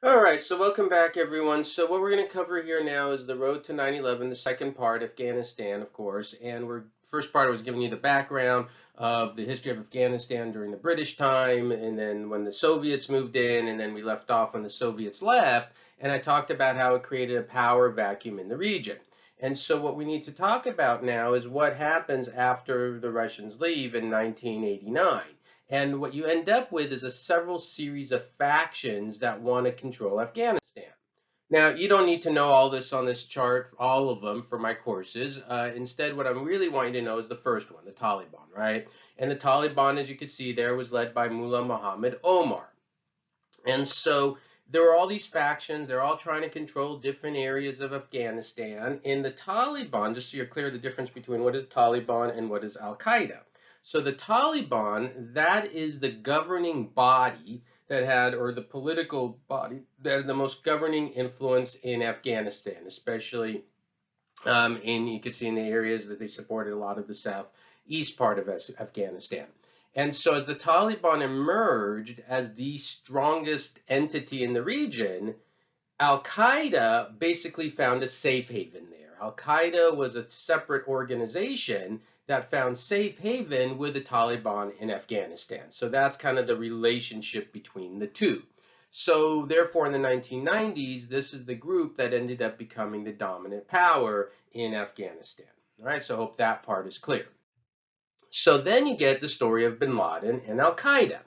All right, so welcome back, everyone. So what we're going to cover here now is the road to 9/11, the second part, Afghanistan, of course. And we're first part I was giving you the background of the history of Afghanistan during the British time, and then when the Soviets moved in, and then we left off when the Soviets left. And I talked about how it created a power vacuum in the region. And so what we need to talk about now is what happens after the Russians leave in 1989. And what you end up with is a several series of factions that want to control Afghanistan. Now, you don't need to know all this on this chart, all of them for my courses. Instead, what I really want you to know is the first one, the Taliban, right? And the Taliban, as you can see there, was led by Mullah Muhammad Omar. And so there were all these factions. They're all trying to control different areas of Afghanistan. And the Taliban, just so you're clear the difference between what is Taliban and what is Al-Qaeda. So the Taliban, that is the governing body that had, or the political body that had the most governing influence in Afghanistan, especially and you can see in the areas that they supported a lot of the southeast part of Afghanistan. And so as the Taliban emerged as the strongest entity in the region, Al-Qaeda basically found a safe haven there. Al-Qaeda was a separate organization that found safe haven with the Taliban in Afghanistan. So that's kind of the relationship between the two. So therefore, in the 1990s, this is the group that ended up becoming the dominant power in Afghanistan. All right, so I hope that part is clear. So then you get the story of bin Laden and Al-Qaeda.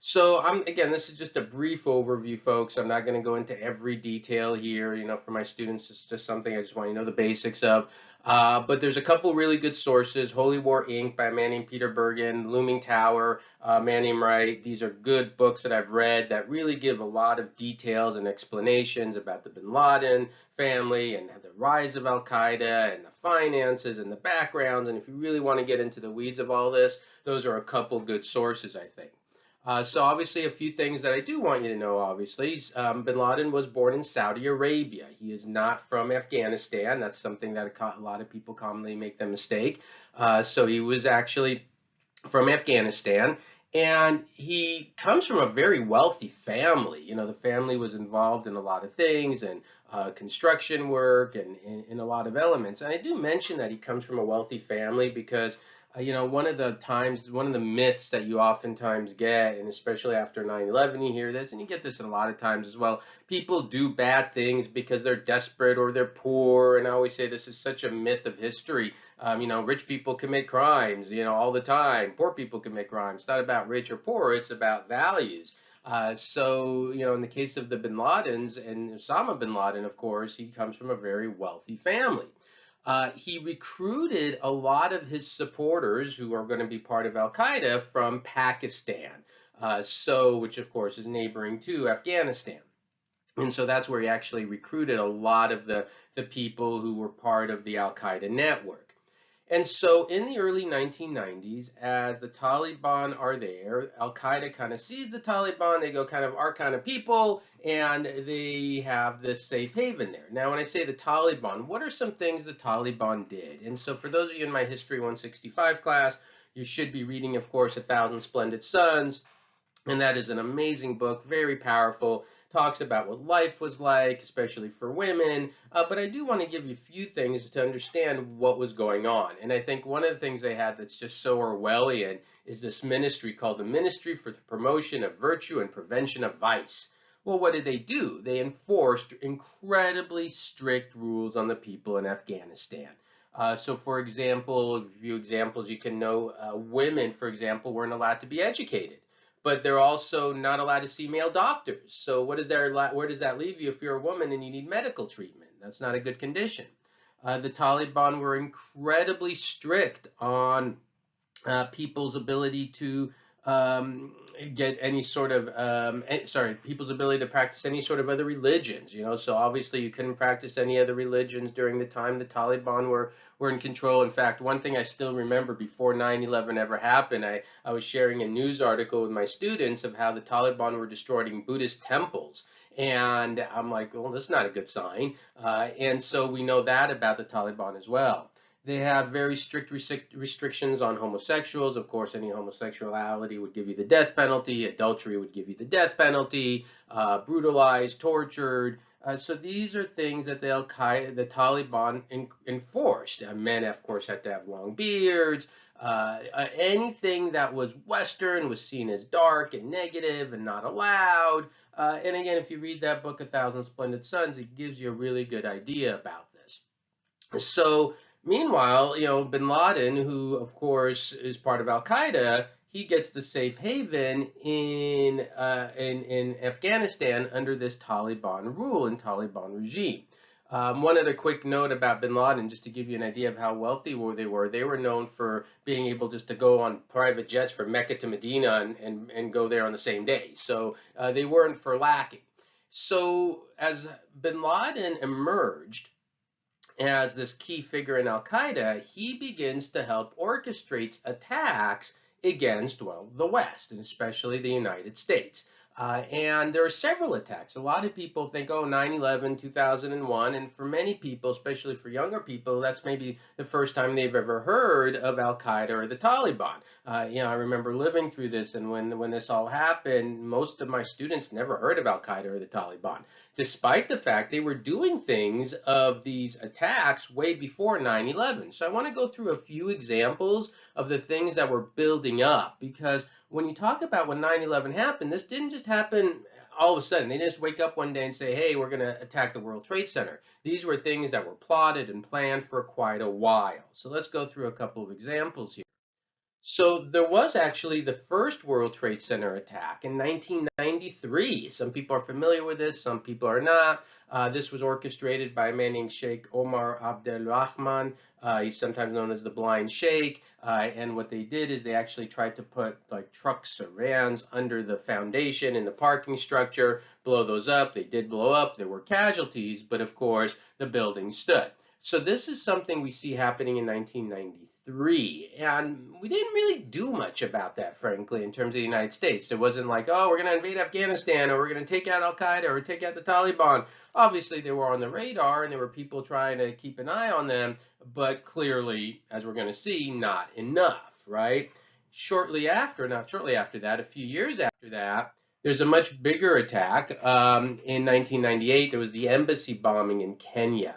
So again, this is just a brief overview, folks. I'm not going to go into every detail here. For my students, it's just something I just want you to know the basics of. But there's a couple really good sources. Holy War Inc. by a man named Peter Bergen, Looming Tower, a man named Wright. These are good books that I've read that really give a lot of details and explanations about the bin Laden family and the rise of Al-Qaeda and the finances and the backgrounds. And if you really want to get into the weeds of all this, those are a couple good sources, I think. So obviously a few things that I do want you to know, obviously. Bin Laden was born in Saudi Arabia. He is not from Afghanistan. That's something that a lot of people commonly make the mistake. So he was actually from Afghanistan. And he comes from a very wealthy family. The family was involved in a lot of things and construction work and in a lot of elements. And I do mention that he comes from a wealthy family because one of the myths that you oftentimes get, and especially after 9/11, you hear this, and you get this a lot of times as well. People do bad things because they're desperate or they're poor. And I always say this is such a myth of history. Rich people commit crimes, all the time. Poor people commit crimes. It's not about rich or poor. It's about values. In the case of the bin Ladens and Osama bin Laden, of course, he comes from a very wealthy family. He recruited a lot of his supporters who are going to be part of Al-Qaeda from Pakistan, which of course is neighboring to Afghanistan. And so that's where he actually recruited a lot of the people who were part of the Al-Qaeda network. And so in the early 1990s, as the Taliban are there, Al-Qaeda kind of sees the Taliban, they go kind of our kind of people, and they have this safe haven there. Now, when I say the Taliban, what are some things the Taliban did? And so for those of you in my History 165 class, you should be reading, of course, A Thousand Splendid Suns, and that is an amazing book, very powerful, talks about what life was like, especially for women. But I do want to give you a few things to understand what was going on. And I think one of the things they had that's just so Orwellian is this ministry called the Ministry for the Promotion of Virtue and Prevention of Vice. Well, what did they do? They enforced incredibly strict rules on the people in Afghanistan. So, for example, a few examples you can know, women, for example, weren't allowed to be educated, but they're also not allowed to see male doctors. So where does that leave you if you're a woman and you need medical treatment? That's not a good condition. The Taliban were incredibly strict on people's ability to get any sort of people's ability to practice any sort of other religions. So obviously you couldn't practice any other religions during the time the Taliban were in control. In fact, one thing I still remember before 9/11 ever happened, I was sharing a news article with my students of how the Taliban were destroying Buddhist temples. And I'm like, well, that's not a good sign. And so we know that about the Taliban as well. They have very strict restrictions on homosexuals. Of course, any homosexuality would give you the death penalty. Adultery would give you the death penalty. Brutalized, tortured. So these are things that the Al-Qaeda, the Taliban enforced. Men, of course, had to have long beards. Anything that was Western was seen as dark and negative and not allowed. And again, if you read that book, A Thousand Splendid Suns, it gives you a really good idea about this. So, meanwhile, Bin Laden, who of course is part of Al-Qaeda, he gets the safe haven in Afghanistan under this Taliban rule and Taliban regime. One other quick note about Bin Laden, just to give you an idea of how wealthy they were. They were known for being able just to go on private jets from Mecca to Medina and go there on the same day. So they weren't for lacking. So as Bin Laden emerged as this key figure in Al-Qaeda, he begins to help orchestrate attacks against, well, the West, and especially the United States. And there are several attacks. A lot of people think, oh, 9/11, 2001, and for many people, especially for younger people, that's maybe the first time they've ever heard of Al-Qaeda or the Taliban. I remember living through this, and when this all happened, most of my students never heard of Al-Qaeda or the Taliban, despite the fact they were doing things of these attacks way before 9/11. So I want to go through a few examples of the things that were building up, because when you talk about when 9/11 happened, this didn't just happen all of a sudden. They didn't just wake up one day and say, hey, we're going to attack the World Trade Center. These were things that were plotted and planned for quite a while. So let's go through a couple of examples here. So there was actually the first World Trade Center attack in 1993. Some people are familiar with this, some people are not. This was orchestrated by a man named Sheikh Omar Abdelrahman. He's sometimes known as the Blind Sheikh. And what they did is they actually tried to put like trucks or vans under the foundation in the parking structure, blow those up. They did blow up. There were casualties, but of course the building stood. So this is something we see happening in 1993, and we didn't really do much about that, frankly, in terms of the United States. It wasn't like, oh, we're going to invade Afghanistan, or we're going to take out Al-Qaeda, or take out the Taliban. Obviously, they were on the radar, and there were people trying to keep an eye on them, but clearly, as we're going to see, not enough, right? Not shortly after that, a few years after that, there's a much bigger attack. In 1998, there was the embassy bombing in Kenya.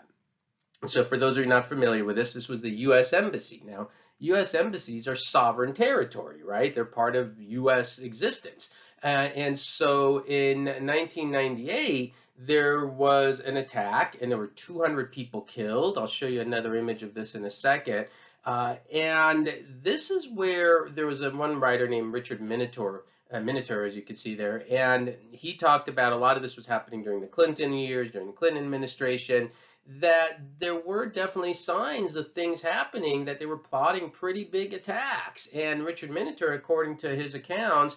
So for those of you not familiar with this, this was the U.S. Embassy. Now, U.S. embassies are sovereign territory, right? They're part of U.S. existence. And so in 1998, there was an attack, and there were 200 people killed. I'll show you another image of this in a second. And this is where there was one writer named Richard Minotor, as you can see there, and he talked about a lot of this was happening during the Clinton years, during the Clinton administration, that there were definitely signs of things happening, that they were plotting pretty big attacks. And Richard Minotor, according to his accounts,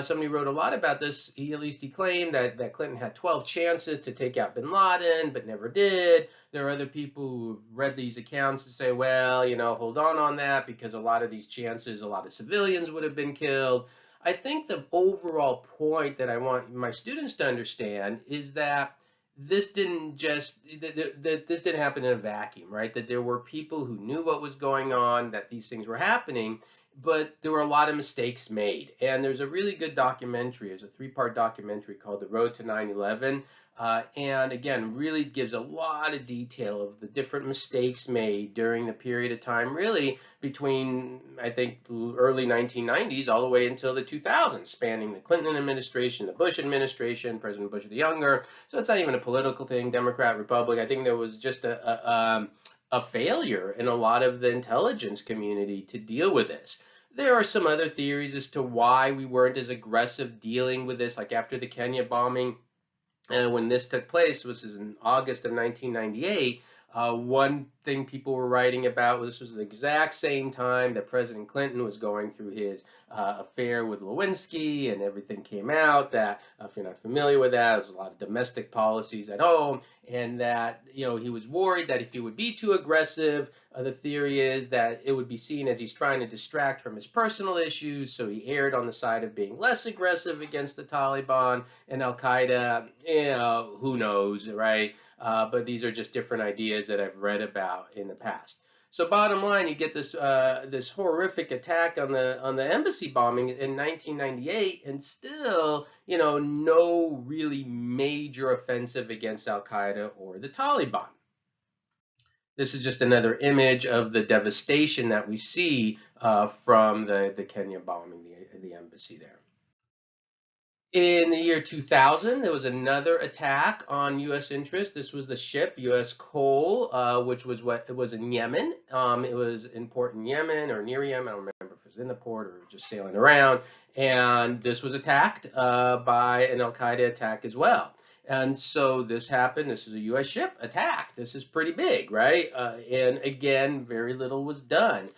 somebody wrote a lot about this. At least he claimed that Clinton had 12 chances to take out bin Laden, but never did. There are other people who've read these accounts and say, well, hold on that, because a lot of these chances, a lot of civilians would have been killed. I think the overall point that I want my students to understand is that this didn't happen in a vacuum, right? That there were people who knew what was going on, that these things were happening, but there were a lot of mistakes made. And there's a really good documentary. There's a 3-part documentary called The Road to 9/11. And again, really gives a lot of detail of the different mistakes made during the period of time, really between, I think, the early 1990s all the way until the 2000s, spanning the Clinton administration, the Bush administration, President Bush the Younger. So it's not even a political thing, Democrat, Republic. I think there was just a failure in a lot of the intelligence community to deal with this. There are some other theories as to why we weren't as aggressive dealing with this, like after the Kenya bombing. When this took place, this is in August of 1998, one thing people were writing about was this was the exact same time that President Clinton was going through his affair with Lewinsky, and everything came out that, if you're not familiar with that, there's a lot of domestic policies at home, and that he was worried that if he would be too aggressive, the theory is that it would be seen as he's trying to distract from his personal issues, so he erred on the side of being less aggressive against the Taliban and Al-Qaeda. Who knows, right? But these are just different ideas that I've read about in the past. So bottom line, you get this this horrific attack on the embassy bombing in 1998, and still, no really major offensive against Al-Qaeda or the Taliban. This is just another image of the devastation that we see from the Kenya bombing, the embassy there. In the year 2000, there was another attack on U.S. interests. This was the ship U.S. Cole, which was it was in Yemen. It was in port in Yemen or near Yemen. I don't remember if it was in the port or just sailing around. And this was attacked by an Al-Qaeda attack as well. And so this happened. This is a U.S. ship attacked. This is pretty big, right? And again, very little was done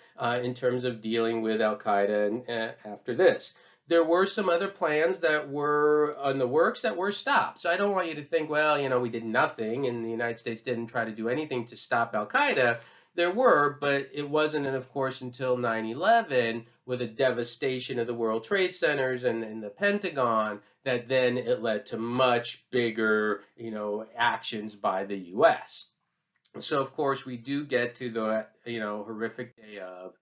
in terms of dealing with Al-Qaeda after this. There were some other plans that were in the works that were stopped. So I don't want you to think, well, we did nothing and the United States didn't try to do anything to stop Al-Qaeda. There were, but it wasn't, of course, until 9/11 with the devastation of the World Trade Centers and the Pentagon that then it led to much bigger, actions by the U.S. So, of course, we do get to the, horrific day of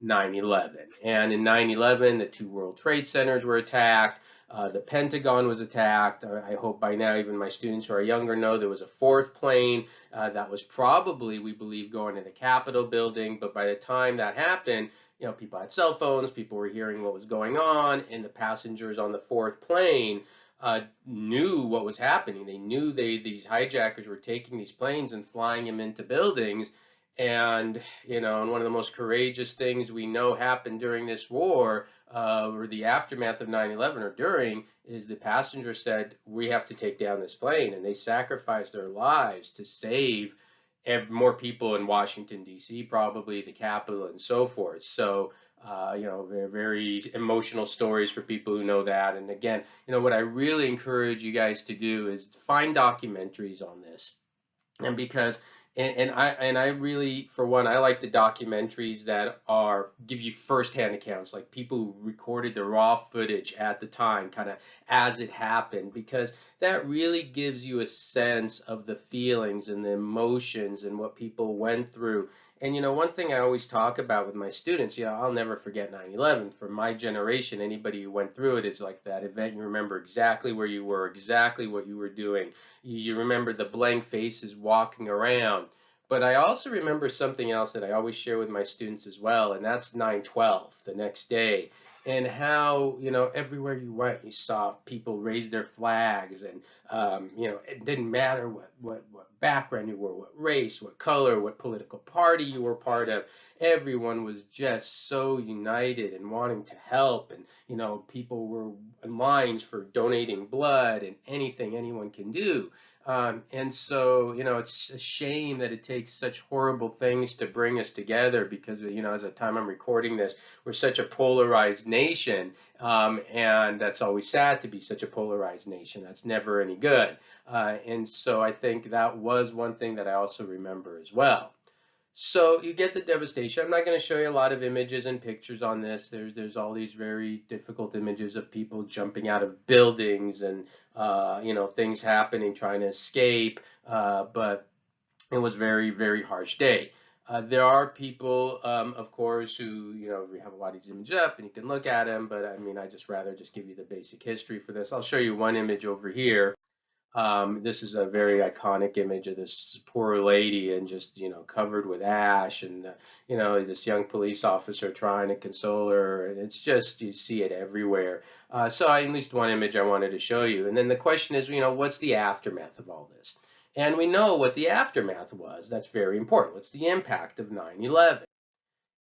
9/11. And in 9/11, the two World Trade Centers were attacked. The Pentagon was attacked. I hope by now even my students who are younger know there was a fourth plane that was probably, we believe, going to the Capitol building. But by the time that happened, people had cell phones, people were hearing what was going on, and the passengers on the fourth plane knew what was happening. They knew these hijackers were taking these planes and flying them into buildings. And, and one of the most courageous things we know happened during this war, or the aftermath of 9/11 or during, is the passenger said, we have to take down this plane. And they sacrificed their lives to save more people in Washington, D.C., probably the Capitol and so forth. So, very, very emotional stories for people who know that. And again, what I really encourage you guys to do is find documentaries on this. And because and I really, for one, I like the documentaries that give you firsthand accounts, like people who recorded the raw footage at the time, kind of as it happened, because that really gives you a sense of the feelings and the emotions and what people went through. And one thing I always talk about with my students, I'll never forget 9/11. For my generation, anybody who went through it is like that event. You remember exactly where you were, exactly what you were doing. You remember the blank faces walking around. But I also remember something else that I always share with my students as well, and that's 9/12, the next day. And how, everywhere you went, you saw people raise their flags, and, it didn't matter what background you were, what race, what color, what political party you were part of. Everyone was just so united and wanting to help, and, people were in lines for donating blood and anything anyone can do. And so, it's a shame that it takes such horrible things to bring us together because, as the time I'm recording this, we're such a polarized nation. And that's always sad to be such a polarized nation. That's never any good. And so I think that was one thing that I also remember as well. So you get the devastation. I'm not going to show you a lot of images and pictures on this. There's all these very difficult images of people jumping out of buildings and things happening, trying to escape. But it was very, very harsh day. There are people, of course, who we have a lot of these images up and you can look at them. But I mean, I just rather just give you the basic history for this. I'll show you one image over here. This is a very iconic image of this poor lady and just, covered with ash and, this young police officer trying to console her. And it's just, you see it everywhere. So at least one image I wanted to show you. And then the question is, what's the aftermath of all this? And we know what the aftermath was. That's very important. What's the impact of 9/11?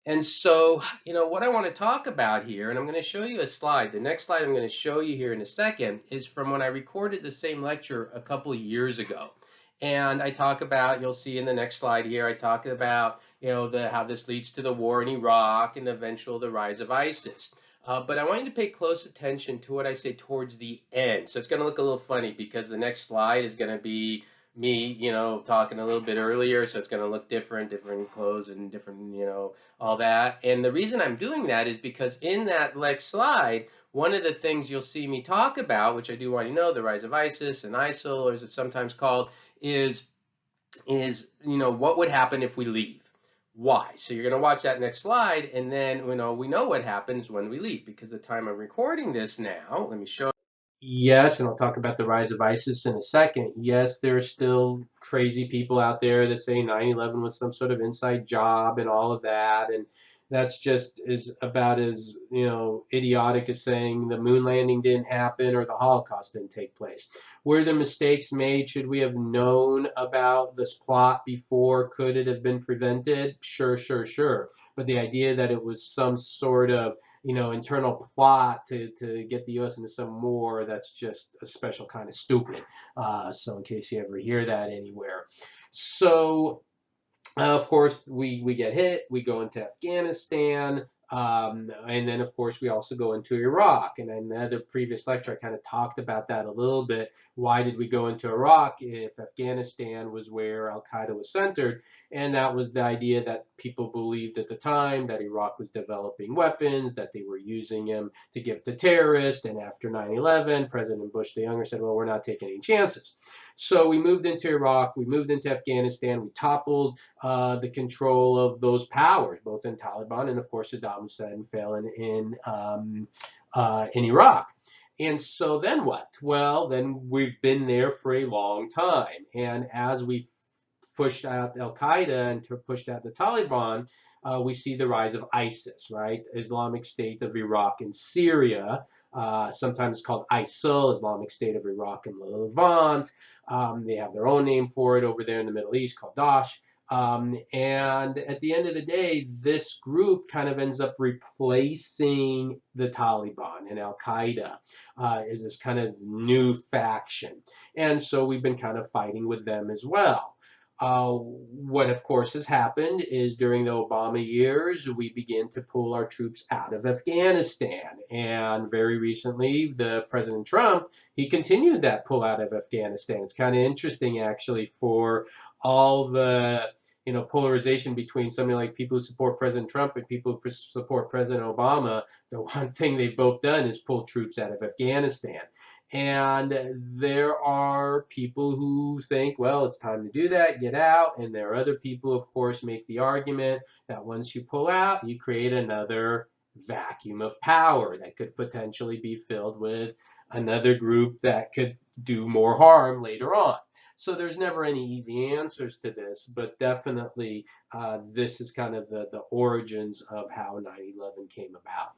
And so, what I want to talk about here, and I'm going to show you a slide. The next slide I'm going to show you here in a second is from when I recorded the same lecture a couple of years ago. And I talk about, you'll see in the next slide here, I talk about, how this leads to the war in Iraq and the rise of ISIS. But I want you to pay close attention to what I say towards the end. So it's going to look a little funny because the next slide is going to be me, talking a little bit earlier, so it's going to look different clothes and different, all that. And the reason I'm doing that is because in that next slide, one of the things you'll see me talk about, which I do want you to know, the rise of ISIS and ISIL, or as it's sometimes called, is what would happen if we leave? Why? So you're going to watch that next slide, and then we know what happens when we leave, because the time I'm recording this now, let me show. Yes, and I'll talk about the rise of ISIS in a second. Yes, there are still crazy people out there that say 9/11 was some sort of inside job and all of that, and that's just is about as, idiotic as saying the moon landing didn't happen or the Holocaust didn't take place. Were there mistakes made? Should we have known about this plot before? Could it have been prevented? Sure, sure, sure. But the idea that it was some sort of internal plot to get the U.S. into some war, that's just a special kind of stupid. So in case you ever hear that anywhere. So of course, we get hit, we go into Afghanistan, and then, of course, we also go into Iraq. And in another previous lecture, I kind of talked about that a little bit. Why did we go into Iraq if Afghanistan was where Al-Qaeda was centered? And that was the idea that people believed at the time that Iraq was developing weapons, that they were using them to give to terrorists. And after 9/11, President Bush the Younger said, well, we're not taking any chances. So we moved into Iraq, we moved into Afghanistan, we toppled the control of those powers, both in Taliban and, of course, Saddam Hussein fell in Iraq. And so then what? Well, then we've been there for a long time. And as we pushed out Al-Qaeda and pushed out the Taliban, we see the rise of ISIS, right? Islamic State of Iraq and Syria, sometimes called ISIL, Islamic State of Iraq and Levant. They have their own name for it over there in the Middle East called Daesh. And at the end of the day, this group kind of ends up replacing the Taliban, and Al-Qaeda is this kind of new faction. And so we've been kind of fighting with them as well. What, of course, has happened is during the Obama years, we began to pull our troops out of Afghanistan. And very recently, the President Trump, he continued that pull out of Afghanistan. It's kind of interesting, actually, for all the polarization between somebody like people who support President Trump and people who support President Obama. The one thing they've both done is pull troops out of Afghanistan. And there are people who think, well, it's time to do that, get out. And there are other people, of course, make the argument that once you pull out, you create another vacuum of power that could potentially be filled with another group that could do more harm later on. So there's never any easy answers to this, but definitely this is kind of the origins of how 9/11 came about.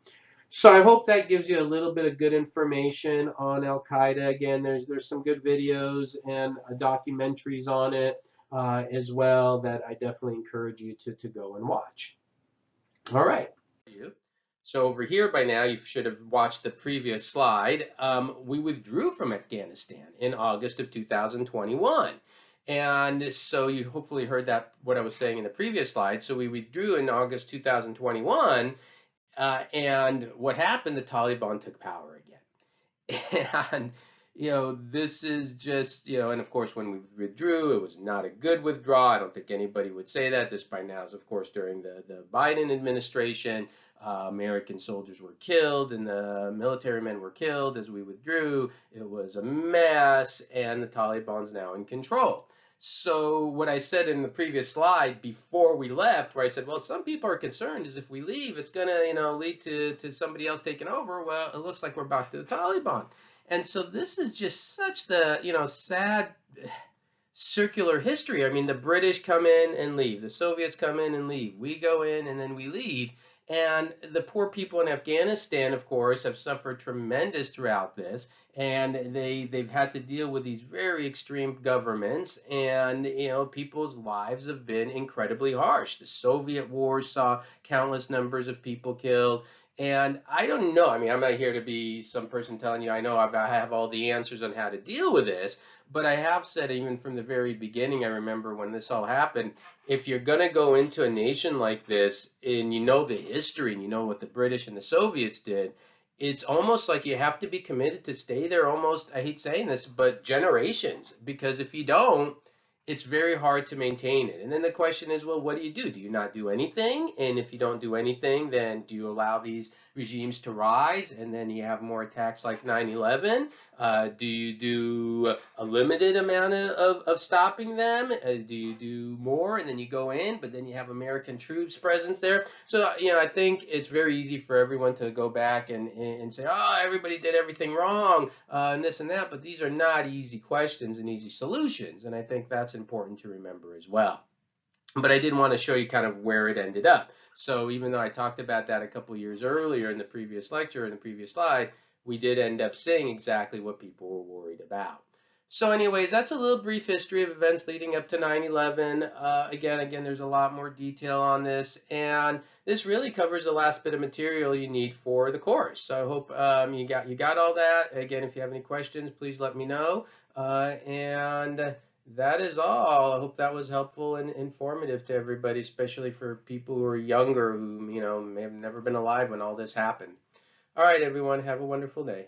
So I hope that gives you a little bit of good information on Al-Qaeda. Again, there's some good videos and documentaries on it as well that I definitely encourage you to go and watch. All right. So over here by now, you should have watched the previous slide. We withdrew from Afghanistan in August of 2021. And so you hopefully heard that what I was saying in the previous slide. So we withdrew in August 2021. And what happened? The Taliban took power again. And, this is just, and of course, when we withdrew, it was not a good withdrawal. I don't think anybody would say that. This by now is, of course, during the Biden administration. American soldiers were killed and the military men were killed as we withdrew. It was a mess, and the Taliban's now in control. So what I said in the previous slide before we left, where I said, well, some people are concerned is if we leave, it's going to, lead to somebody else taking over. Well, it looks like we're back to the Taliban. And so this is just such the, sad circular history. I mean, the British come in and leave. The Soviets come in and leave. We go in and then we leave. And the poor people in Afghanistan, of course, have suffered tremendous throughout this. And they've had to deal with these very extreme governments. And, people's lives have been incredibly harsh. The Soviet wars saw countless numbers of people killed. And I don't know. I mean, I'm not here to be some person telling you I know I have all the answers on how to deal with this. But I have said, even from the very beginning, I remember when this all happened, if you're going to go into a nation like this and you know the history and you know what the British and the Soviets did, it's almost like you have to be committed to stay there almost, I hate saying this, but generations. Because if you don't, it's very hard to maintain it. And then the question is, well, what do you do? Do you not do anything? And if you don't do anything, then do you allow these regimes to rise and then you have more attacks like 9/11? Do you do a limited amount of stopping them? Do you do more and then you go in, but then you have American troops presence there? So, I think it's very easy for everyone to go back and say, oh, everybody did everything wrong and this and that. But these are not easy questions and easy solutions. And I think that's important to remember as well. But I did want to show you kind of where it ended up. So even though I talked about that a couple years earlier in the previous lecture, in the previous slide, we did end up seeing exactly what people were worried about. So anyways, that's a little brief history of events leading up to 9/11. Again, there's a lot more detail on this, and this really covers the last bit of material you need for the course. So I hope you got all that. Again, if you have any questions, please let me know. And that is all. I hope that was helpful and informative to everybody, especially for people who are younger, who may have never been alive when all this happened. All right, everyone, have a wonderful day.